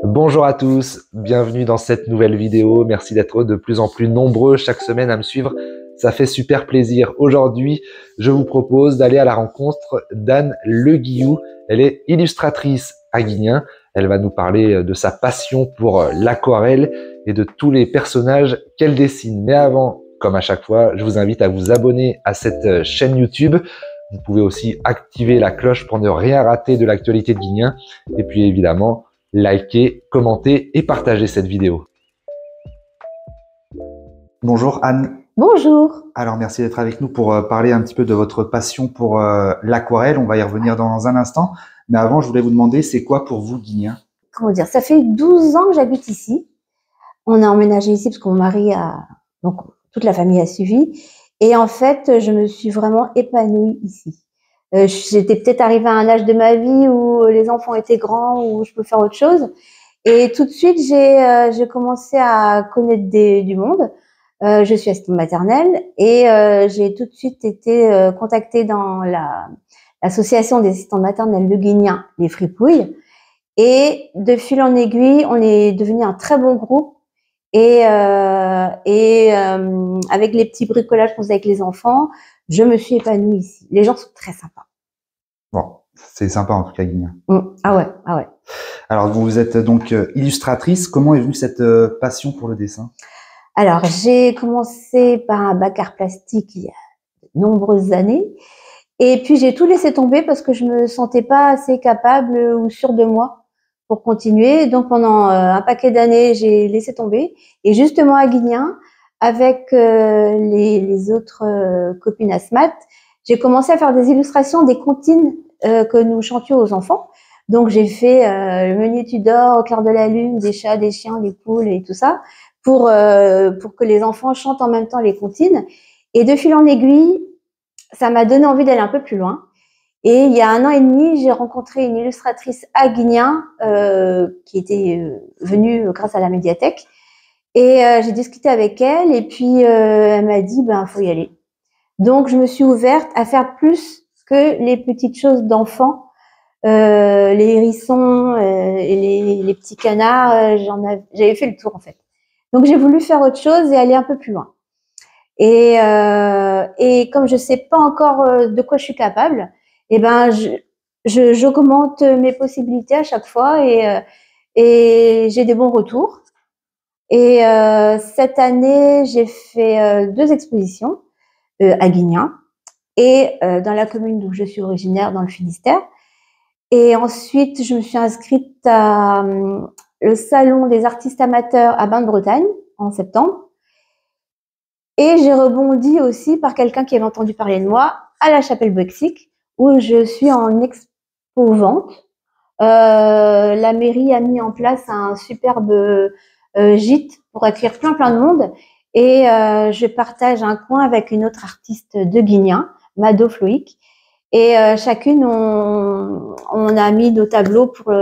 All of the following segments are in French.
Bonjour à tous, bienvenue dans cette nouvelle vidéo. Merci d'être de plus en plus nombreux chaque semaine à me suivre. Ça fait super plaisir. Aujourd'hui, je vous propose d'aller à la rencontre d'Anne Le Guillou. Elle est illustratrice à Guignen. Elle va nous parler de sa passion pour l'aquarelle et de tous les personnages qu'elle dessine. Mais avant, comme à chaque fois, je vous invite à vous abonner à cette chaîne YouTube. Vous pouvez aussi activer la cloche pour ne rien rater de l'actualité de Guignen. Et puis évidemment, likez, commentez et partagez cette vidéo. Bonjour Anne. Bonjour. Alors merci d'être avec nous pour parler un petit peu de votre passion pour l'aquarelle. On va y revenir dans un instant. Mais avant, je voulais vous demander, c'est quoi pour vous Guignen? Comment dire, ça fait 12 ans que j'habite ici. On a emménagé ici parce que mon mari a, donc toute la famille a suivi. Et en fait, je me suis vraiment épanouie ici. J'étais peut-être arrivée à un âge de ma vie où les enfants étaient grands, où je peux faire autre chose. Et tout de suite, j'ai commencé à connaître du monde. Je suis assistante maternelle et j'ai tout de suite été contactée dans l'association des assistantes maternelles de Guignen, les Fripouilles. Et de fil en aiguille, on est devenu un très bon groupe. Et avec les petits bricolages qu'on faisait avec les enfants, je me suis épanouie ici. Les gens sont très sympas. Bon, c'est sympa en tout cas Guignen. Ah ouais, ah ouais. Alors vous êtes donc illustratrice. Comment est venue cette passion pour le dessin? Alors j'ai commencé par un bac art plastique il y a de nombreuses années. Et puis j'ai tout laissé tomber parce que je me sentais pas assez capable ou sûre de moi pour continuer. Donc pendant un paquet d'années, j'ai laissé tomber. Et justement à Guignen, avec les autres copines asthmates, j'ai commencé à faire des illustrations des comptines que nous chantions aux enfants. Donc j'ai fait le Meunier Tudor, Au clair de la lune, des chats, des chiens, des poules et tout ça pour que les enfants chantent en même temps les comptines. Et de fil en aiguille, ça m'a donné envie d'aller un peu plus loin. Et il y a 1 an et demi, j'ai rencontré une illustratrice à Guignen qui était venue grâce à la médiathèque. Et j'ai discuté avec elle et puis elle m'a dit ben faut y aller. Donc je me suis ouverte à faire plus que les petites choses d'enfants, les hérissons et les petits canards. J'avais fait le tour en fait. Donc j'ai voulu faire autre chose et aller un peu plus loin. Et comme je sais pas encore de quoi je suis capable, eh ben j'augmente mes possibilités à chaque fois et j'ai des bons retours. Et cette année, j'ai fait 2 expositions à Guignen et dans la commune d'où je suis originaire, dans le Finistère. Et ensuite, je me suis inscrite à le salon des artistes amateurs à Bain-de-Bretagne en septembre. Et j'ai rebondi aussi par quelqu'un qui avait entendu parler de moi à la Chapelle-Bouëxic, où je suis en expo-vente. La mairie a mis en place un superbe gîte pour accueillir plein de monde. Et je partage un coin avec une autre artiste de Guignen, Mado Floïc. Et chacune, on a mis nos tableaux pour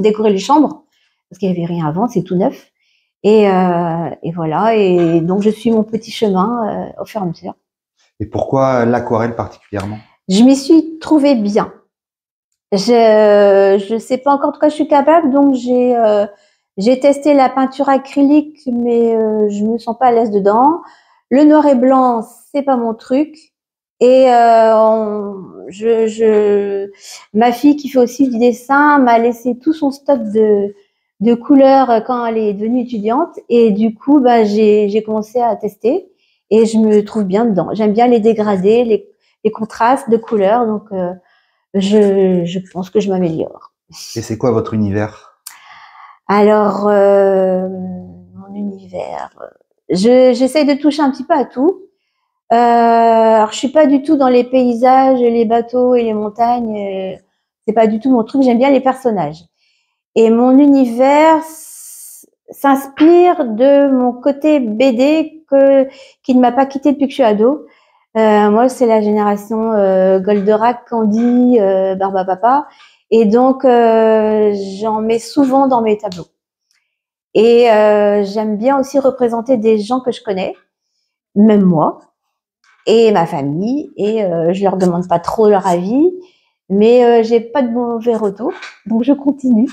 décorer les chambres, parce qu'il n'y avait rien avant, c'est tout neuf. Et voilà, et donc je suis mon petit chemin au fur et à mesure. Et pourquoi l'aquarelle particulièrement? Je m'y suis trouvée bien. Je sais pas encore de quoi je suis capable, donc j'ai testé la peinture acrylique, mais je me sens pas à l'aise dedans. Le noir et blanc, c'est pas mon truc. Et ma fille qui fait aussi du dessin m'a laissé tout son stock de couleurs quand elle est devenue étudiante. Et du coup, bah, j'ai commencé à tester et je me trouve bien dedans. J'aime bien les dégradés, les contrastes de couleurs. Donc, je pense que je m'améliore. Et c'est quoi votre univers? Alors, mon univers, j'essaye de toucher un petit peu à tout. Alors je suis pas du tout dans les paysages, les bateaux et les montagnes. C'est pas du tout mon truc. J'aime bien les personnages. Et mon univers s'inspire de mon côté BD qui ne m'a pas quitté depuis que je suis ado. Moi, c'est la génération Goldorak, Candy, Barbapapa. Et donc, j'en mets souvent dans mes tableaux. Et j'aime bien aussi représenter des gens que je connais, même moi, et ma famille. Et je leur demande pas trop leur avis, mais j'ai pas de mauvais retours, donc je continue.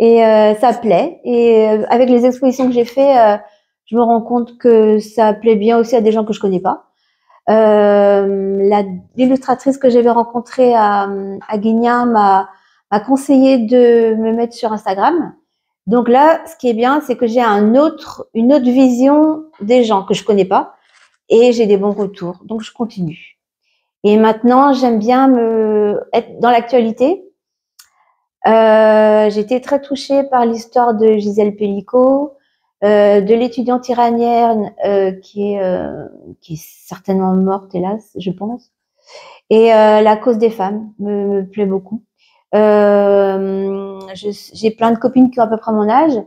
Et ça plaît. Et avec les expositions que j'ai fait, je me rends compte que ça plaît bien aussi à des gens que je connais pas. L'illustratrice que j'avais rencontrée à Guignan m'a conseillé de me mettre sur Instagram. Donc là, ce qui est bien, c'est que j'ai une autre vision des gens que je connais pas et j'ai des bons retours. Donc je continue. Et maintenant, j'aime bien être dans l'actualité. J'ai été très touchée par l'histoire de Gisèle Pellicot, de l'étudiante iranienne qui est certainement morte, hélas, je pense. Et la cause des femmes me plaît beaucoup. J'ai plein de copines qui ont à peu près mon âge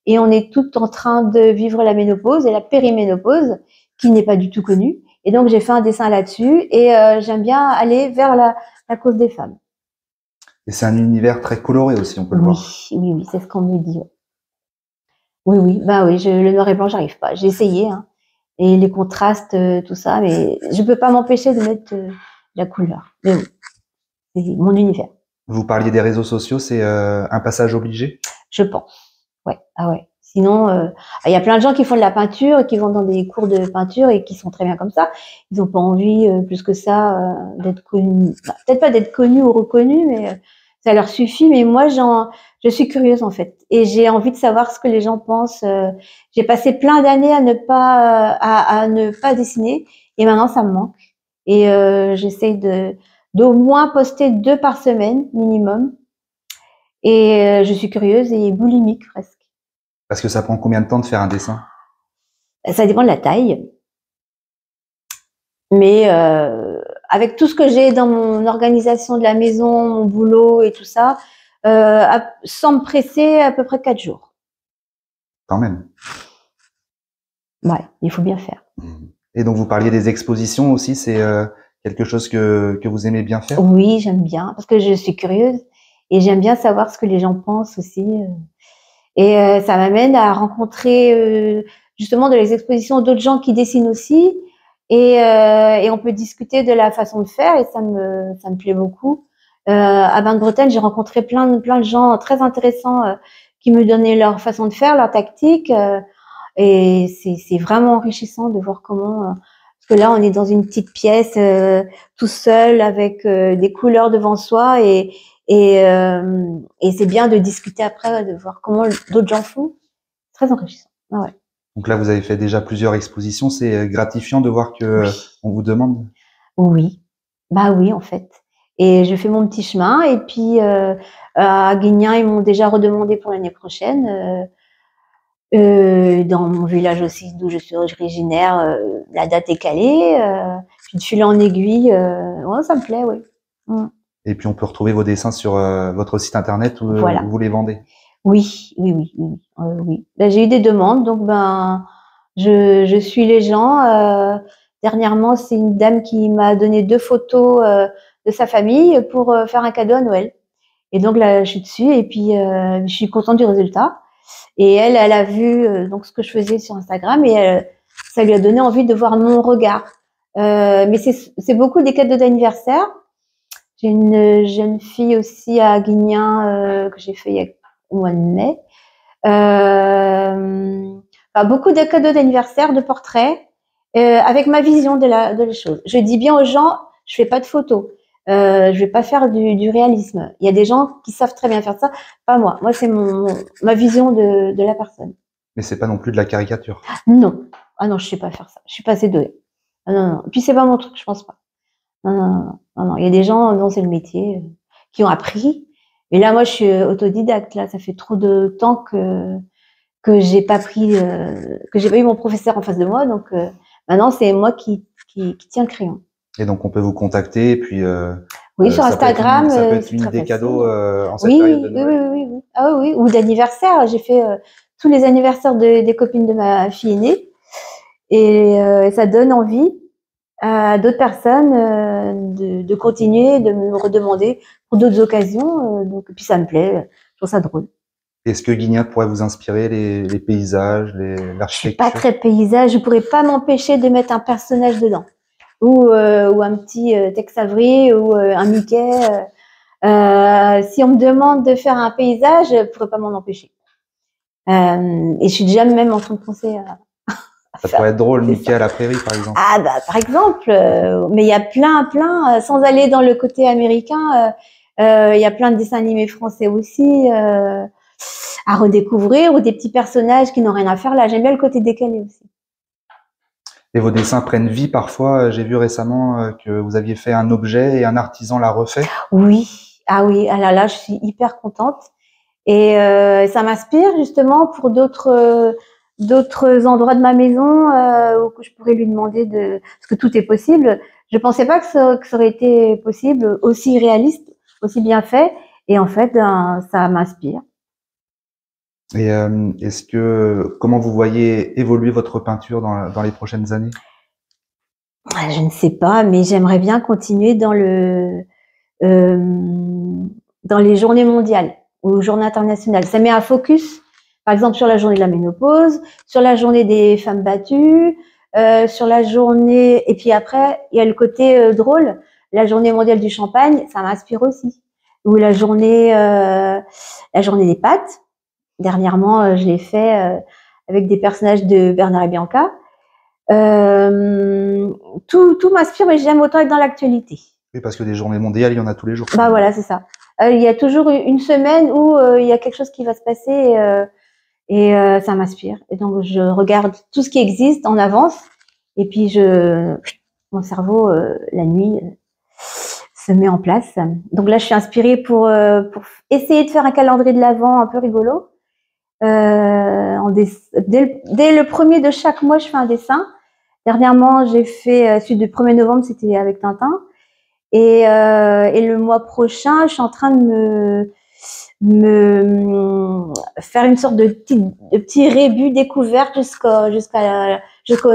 et on est toutes en train de vivre la ménopause et la périménopause qui n'est pas du tout connue. Et donc j'ai fait un dessin là-dessus et j'aime bien aller vers la cause des femmes. Et c'est un univers très coloré aussi, on peut le voir. Oui, c'est ce qu'on me dit. Oui, bah oui, le noir et blanc, j'arrive pas. J'ai essayé, hein, et les contrastes, tout ça, mais je peux pas m'empêcher de mettre la couleur. Mais oui, c'est mon univers. Vous parliez des réseaux sociaux, c'est un passage obligé? Je pense. Ouais, ah ouais. Sinon, il y a plein de gens qui font de la peinture et qui vont dans des cours de peinture et qui sont très bien comme ça. Ils n'ont pas envie plus que ça d'être connus. Bah, peut-être pas d'être connus ou reconnus, mais ça leur suffit. Mais moi, je suis curieuse en fait et j'ai envie de savoir ce que les gens pensent. J'ai passé plein d'années à ne pas dessiner et maintenant ça me manque. Et j'essaye d'au moins poster 2 par semaine minimum. Et je suis curieuse et boulimique presque. Parce que ça prend combien de temps de faire un dessin? Ça dépend de la taille. Mais avec tout ce que j'ai dans mon organisation de la maison, mon boulot et tout ça, sans me presser, à peu près 4 jours. Quand même. Ouais, il faut bien faire. Et donc vous parliez des expositions aussi, c'est quelque chose que vous aimez bien faire? Oui, j'aime bien, parce que je suis curieuse et j'aime bien savoir ce que les gens pensent aussi. Et ça m'amène à rencontrer justement dans les expositions d'autres gens qui dessinent aussi. Et on peut discuter de la façon de faire et ça me plaît beaucoup. À Bain de Bretagne, j'ai rencontré plein de gens très intéressants qui me donnaient leur façon de faire, leur tactique. Et c'est vraiment enrichissant de voir comment... parce que là, on est dans une petite pièce tout seul avec des couleurs devant soi et c'est bien de discuter après, de voir comment d'autres gens font. Très enrichissant. Ah ouais. Donc là, vous avez fait déjà plusieurs expositions. C'est gratifiant de voir que on vous demande? Oui. Bah oui, en fait. Et je fais mon petit chemin. Et puis, à Guignan, ils m'ont déjà redemandé pour l'année prochaine. Dans mon village aussi, d'où je suis originaire, la date est calée. Puis de fil en aiguille, ouais, ça me plaît, oui. Et puis on peut retrouver vos dessins sur votre site internet où Voilà. vous les vendez? Oui. Ben, j'ai eu des demandes, donc je suis les gens. Dernièrement, c'est une dame qui m'a donné 2 photos de sa famille pour faire un cadeau à Noël. Et donc là, je suis dessus et puis je suis contente du résultat. Et elle a vu donc ce que je faisais sur Instagram et ça lui a donné envie de voir mon regard. Mais c'est beaucoup des cadeaux d'anniversaire. J'ai une jeune fille aussi à Guignan que j'ai fait il y a au mois de mai. Beaucoup de cadeaux d'anniversaire, de portraits, avec ma vision de la chose. Je dis bien aux gens, je fais pas de photos. Je vais pas faire du réalisme. Il y a des gens qui savent très bien faire ça, pas moi. Moi, c'est ma vision de la personne. Mais c'est pas non plus de la caricature? Non. Ah non, je sais pas faire ça. Je suis pas assez douée. Ah non. Et puis c'est pas mon truc, je pense pas. Non. Il y a des gens dont c'est le métier, qui ont appris. Mais là, moi, je suis autodidacte. Là, ça fait trop de temps que j'ai pas eu mon professeur en face de moi. Donc maintenant, c'est moi qui tiens le crayon. Et donc on peut vous contacter et puis oui, sur Instagram, ça peut être une idée cadeau en cette oui, période de Noël. oui. Ah oui, ou d'anniversaire. J'ai fait tous les anniversaires des copines de ma fille aînée et ça donne envie à d'autres personnes de continuer, de me redemander pour d'autres occasions. Donc, puis ça me plaît, je trouve ça drôle. Est-ce que Guignac pourrait vous inspirer, les paysages, l'architecture? Je suis pas très paysage, je pourrais pas m'empêcher de mettre un personnage dedans. Ou un petit Tex Avery ou un Mickey. Si on me demande de faire un paysage, je ne pourrais pas m'en empêcher. Et je suis déjà même en train de penser ça pourrait être drôle, Mickey à la prairie, par exemple. Ah bah par exemple, mais il y a plein, sans aller dans le côté américain, il y a plein de dessins animés français aussi à redécouvrir, ou des petits personnages qui n'ont rien à faire là. J'aime bien le côté décalé aussi. Et vos dessins prennent vie parfois. J'ai vu récemment que vous aviez fait un objet et un artisan l'a refait. Oui, ah oui, alors là je suis hyper contente. Et ça m'inspire justement pour d'autres endroits de ma maison où je pourrais lui demander de, parce que tout est possible. Je pensais pas que ça aurait été possible, aussi réaliste, aussi bien fait. Et en fait, ça m'inspire. Et comment vous voyez évoluer votre peinture dans les prochaines années? Je ne sais pas, mais j'aimerais bien continuer dans les journées mondiales ou journées internationales. Ça met un focus, par exemple, sur la journée de la ménopause, sur la journée des femmes battues, sur la journée, et puis après, il y a le côté drôle, la journée mondiale du champagne, ça m'inspire aussi. Ou la journée des pâtes. Dernièrement, je l'ai fait avec des personnages de Bernard et Bianca. Tout m'inspire, mais j'aime autant être dans l'actualité. Oui, parce que des journées mondiales, il y en a tous les jours. Bah voilà, c'est ça. Il y a toujours une semaine où il y a quelque chose qui va se passer et ça m'inspire. Et donc je regarde tout ce qui existe en avance, et puis mon cerveau la nuit se met en place. Donc là, je suis inspirée pour essayer de faire un calendrier de l'Avent un peu rigolo. Dès le 1er de chaque mois, je fais un dessin. Dernièrement, j'ai fait celui du 1er novembre, c'était avec Tintin. Et le mois prochain, je suis en train de me faire une sorte de petit rébut découverte jusqu'au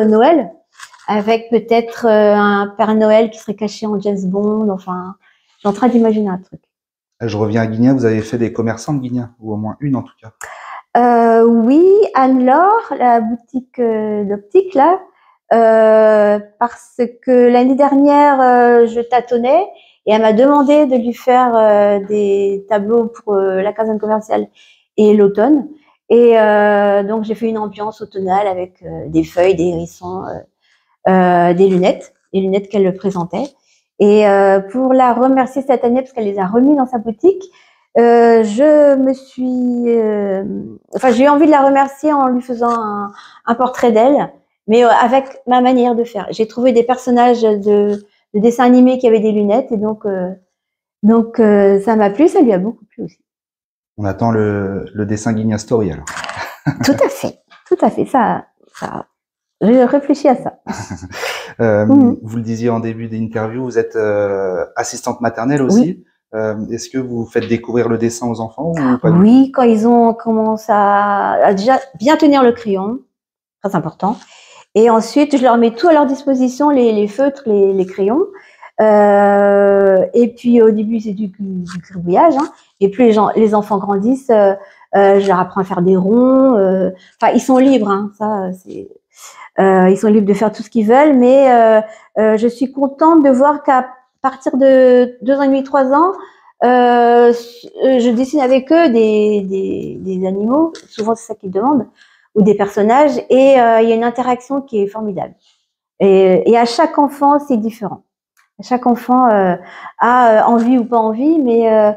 Noël, avec peut-être un Père Noël qui serait caché en James Bond. Enfin, je suis en train d'imaginer un truc. Je reviens à Guigna, vous avez fait des commerçants de Guigna, ou au moins une en tout cas. Oui, Anne-Laure, la boutique d'optique là, parce que l'année dernière, je tâtonnais et elle m'a demandé de lui faire des tableaux pour la caserne commerciale et l'automne. Et donc j'ai fait une ambiance automnale avec des feuilles, des hérissons, des lunettes, les lunettes qu'elle présentait. Et pour la remercier cette année, parce qu'elle les a remis dans sa boutique, j'ai eu envie de la remercier en lui faisant un portrait d'elle, mais avec ma manière de faire. J'ai trouvé des personnages de dessins animés qui avaient des lunettes, et donc ça m'a plu, ça lui a beaucoup plu aussi. On attend le dessin Guigna Story alors. Tout à fait, ça je réfléchis à ça. Vous le disiez en début d'interview, vous êtes assistante maternelle aussi. Oui. Est-ce que vous faites découvrir le dessin aux enfants ou pas? Oui, quand ils ont commencé à déjà bien tenir le crayon, très important. Et ensuite, je leur mets tout à leur disposition, les feutres, les crayons. Et puis au début, c'est du gribouillage. Hein. Et plus les enfants grandissent, je leur apprends à faire des ronds. Enfin, ils sont libres. Hein, ça, ils sont libres de faire tout ce qu'ils veulent. Mais je suis contente de voir qu'à partir de 2 ans et demi, 3 ans, je dessine avec eux des animaux. Souvent, c'est ça qu'ils demandent, ou des personnages. Et il y a une interaction qui est formidable. Et à chaque enfant, c'est différent. Chaque enfant a envie ou pas envie, mais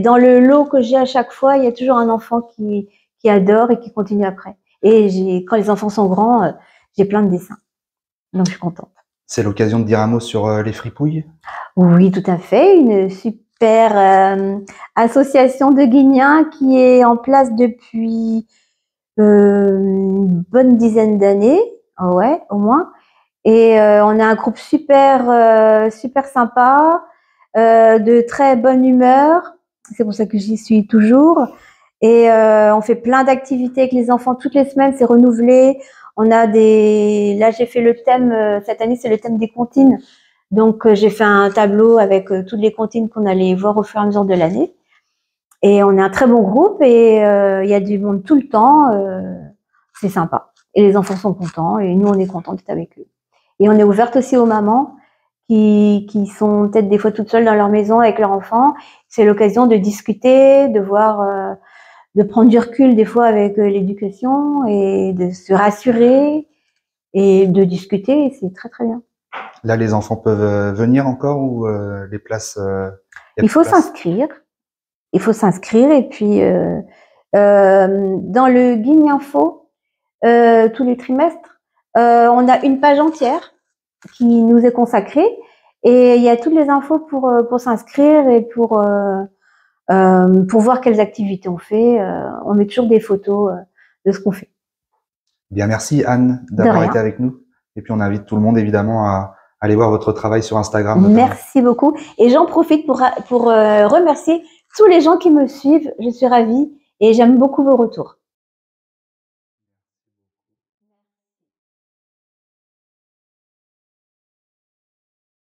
dans le lot que j'ai à chaque fois, il y a toujours un enfant qui adore et qui continue après. Et quand les enfants sont grands, j'ai plein de dessins. Donc, je suis contente. C'est l'occasion de dire un mot sur les fripouilles? Oui, tout à fait. Une super association de Guignens qui est en place depuis une bonne dizaine d'années. Ouais, au moins. Et on a un groupe super sympa, de très bonne humeur. C'est pour ça que j'y suis toujours. Et on fait plein d'activités avec les enfants toutes les semaines, c'est renouvelé. On a là j'ai fait le thème, cette année c'est le thème des comptines. Donc j'ai fait un tableau avec toutes les comptines qu'on allait voir au fur et à mesure de l'année. Et on est un très bon groupe et il y a du monde tout le temps. C'est sympa. Et les enfants sont contents et nous on est contents d'être avec eux. Et on est ouverte aussi aux mamans qui sont peut-être des fois toutes seules dans leur maison avec leur enfant. C'est l'occasion de discuter, de voir, de prendre du recul des fois avec l'éducation et de se rassurer et de discuter. C'est très très bien. Là, les enfants peuvent venir encore ou les places Il faut s'inscrire. Il faut s'inscrire et puis dans le Guigne Info, tous les trimestres, on a une page entière qui nous est consacrée et il y a toutes les infos pour s'inscrire et pour voir quelles activités on fait. On met toujours des photos de ce qu'on fait. Bien, merci Anne d'avoir été avec nous. Et puis on invite tout le monde évidemment à aller voir votre travail sur Instagram. Notamment. Merci beaucoup. Et j'en profite pour remercier tous les gens qui me suivent. Je suis ravie et j'aime beaucoup vos retours.